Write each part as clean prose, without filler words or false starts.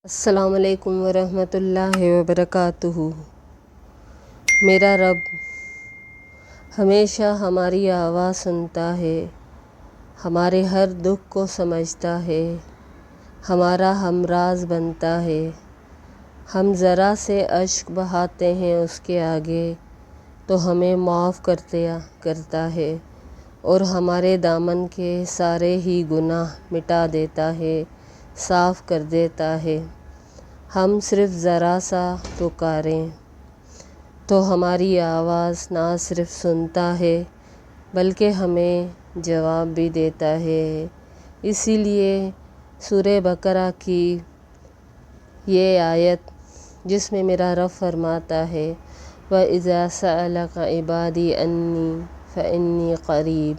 السلام علیکم ورحمۃ اللہ وبرکاتہ۔ میرا رب ہمیشہ ہماری آواز سنتا ہے، ہمارے ہر دکھ کو سمجھتا ہے، ہمارا ہمراز بنتا ہے۔ ہم ذرا سے اشک بہاتے ہیں اس کے آگے تو ہمیں معاف کرتا ہے اور ہمارے دامن کے سارے ہی گناہ مٹا دیتا ہے، صاف کر دیتا ہے۔ ہم صرف ذرا سا پکاریں تو ہماری آواز نہ صرف سنتا ہے بلکہ ہمیں جواب بھی دیتا ہے۔ اسی لیے سورہ بقرہ کی یہ آیت جس میں میرا رب فرماتا ہے وَإِذَا سَأَلَكَ عِبَادِي أَنِّي فَإِنِّي قَرِيبٌ،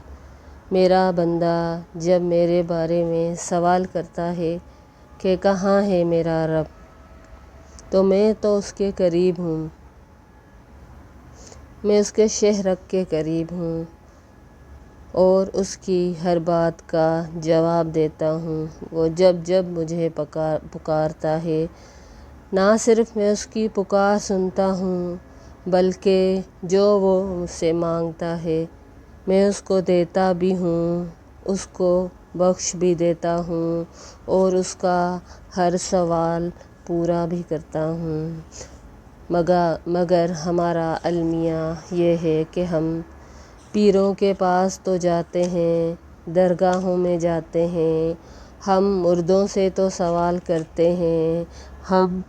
میرا بندہ جب میرے بارے میں سوال کرتا ہے کہ کہاں ہے میرا رب، تو میں تو اس کے قریب ہوں، میں اس کے شہرک کے قریب ہوں اور اس کی ہر بات کا جواب دیتا ہوں۔ وہ جب مجھے پکارتا ہے، نہ صرف میں اس کی پکار سنتا ہوں بلکہ جو وہ مجھ سے مانگتا ہے میں اس کو دیتا بھی ہوں، اس کو بخش بھی دیتا ہوں اور اس کا ہر سوال پورا بھی کرتا ہوں۔ مگر ہمارا المیہ یہ ہے کہ ہم پیروں کے پاس تو جاتے ہیں، درگاہوں میں جاتے ہیں، ہم مردوں سے تو سوال کرتے ہیں، ہم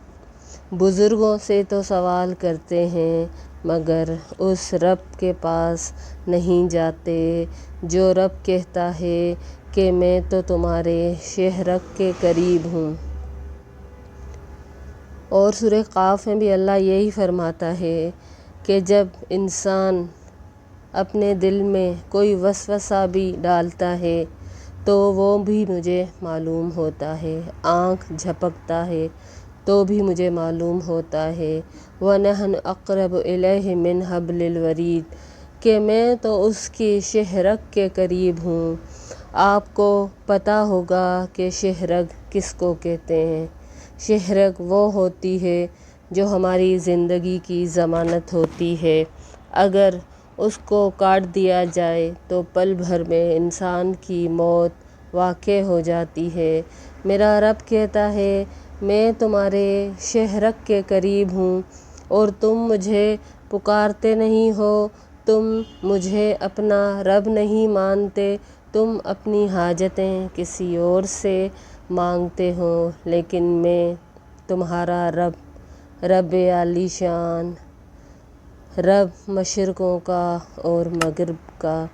بزرگوں سے تو سوال کرتے ہیں، مگر اس رب کے پاس نہیں جاتے جو رب کہتا ہے کہ میں تو تمہارے شہرک کے قریب ہوں۔ اور سورہ قاف میں بھی اللہ یہی فرماتا ہے کہ جب انسان اپنے دل میں کوئی وسوسہ بھی ڈالتا ہے تو وہ بھی مجھے معلوم ہوتا ہے، آنکھ جھپکتا ہے تو بھی مجھے معلوم ہوتا ہے۔ وَنَحْنُ أَقْرَبُ إِلَيْهِ مِنْ حَبْلِ الْوَرِيدِ، کہ میں تو اس کی شہرک کے قریب ہوں۔ آپ کو پتہ ہوگا کہ شہرک کس کو کہتے ہیں۔ شہرک وہ ہوتی ہے جو ہماری زندگی کی ضمانت ہوتی ہے، اگر اس کو کاٹ دیا جائے تو پل بھر میں انسان کی موت واقع ہو جاتی ہے۔ میرا رب کہتا ہے میں تمہارے شہرک کے قریب ہوں اور تم مجھے پکارتے نہیں ہو، تم مجھے اپنا رب نہیں مانتے، تم اپنی حاجتیں کسی اور سے مانگتے ہو، لیکن میں تمہارا رب عالی شان، رب مشرقوں کا اور مغرب کا،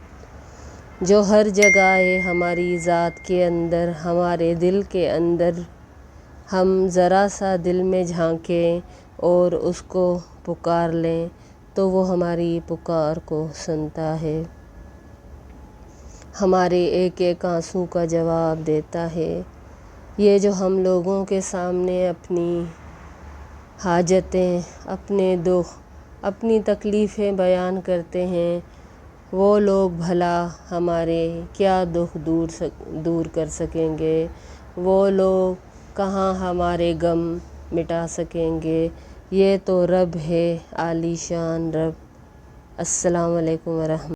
جو ہر جگہ ہے ہماری ذات کے اندر، ہمارے دل کے اندر۔ ہم ذرا سا دل میں جھانکیں اور اس کو پکار لیں تو وہ ہماری پکار کو سنتا ہے، ہمارے ایک ایک آنسو کا جواب دیتا ہے۔ یہ جو ہم لوگوں کے سامنے اپنی حاجتیں، اپنے دکھ، اپنی تکلیفیں بیان کرتے ہیں، وہ لوگ بھلا ہمارے کیا دکھ دور کر سکیں گے، وہ لوگ کہاں ہمارے غم مٹا سکیں گے۔ یہ تو رب ہے، عالی شان رب۔ السلام علیکم ورحمۃ اللہ۔